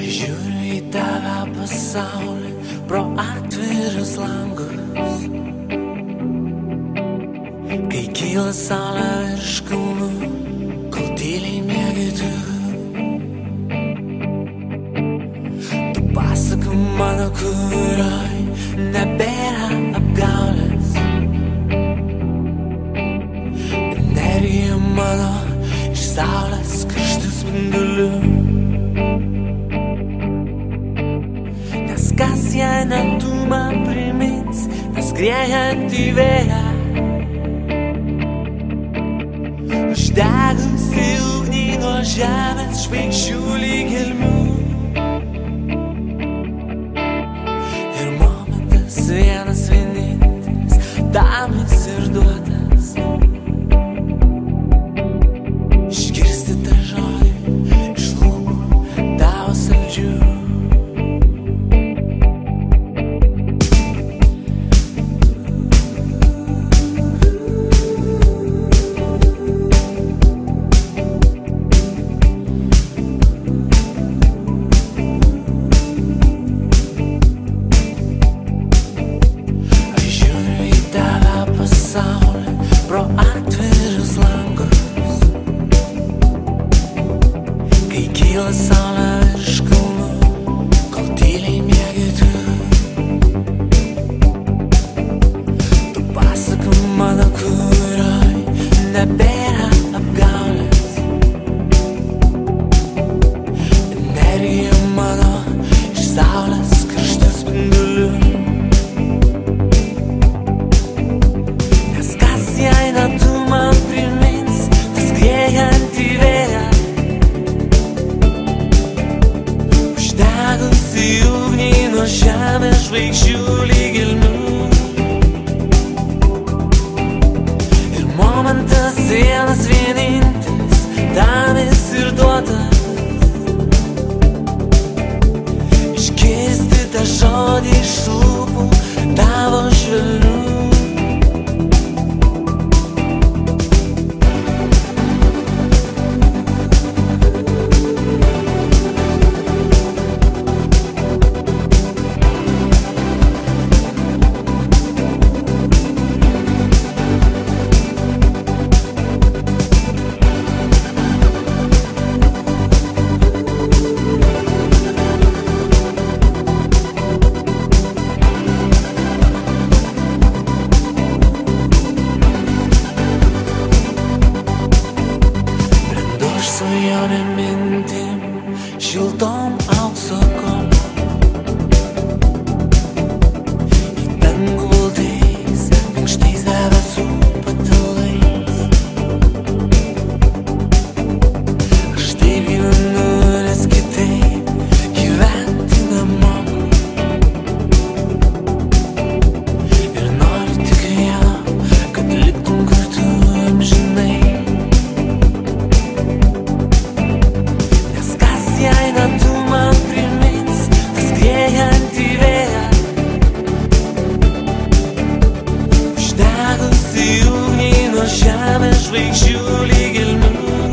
Žiūriu į tave pasaulį pro atvirus langus, kai kyla saulė virš kalnų, kol tyliai miegi tu. Tu pasaka mano, kurioj nebėra apgaulės. Energija mano iš saulės karštų spindulių. Nes kas jei ne tu man primins tas skriejantį vėją, uždegusi ugnį nuo žemės žvaigždžių lyg gelmių. Ir momentas vienas vienintelis tam jis ir duotas, išgirsti tą žodį iš lūpų tavo saldžių. Pro atvirus langus, kai kyla saulė virš kalnų, kol tyliai miegi tu. Tu pasaka mano, kurioj nebėra apgaulės. Energija mano iš saulės karštų spindulių. Jei ne tu man primins tą skriejantį vėją, uždegusi ugnį nuo žemės žvaigždžių lyg gelmių. Ir momentas vienas vienintelis tam jis ir duotas, išgirsti tą žodį iš lūpų tavo švelnių. Svajonė mintim, šiltom aukso kolom, į dangų baltais, minkštais debesų patalais. Aš taip gyvenu, nes kitaip gyventi nemoku. Ir noriu tik vieno, kad liktum kartu amžinai. Jei ne tu man primins tą skriejantį vėją, uždegusi ugnį nuo žemės žvaigždžių lyg gelmių.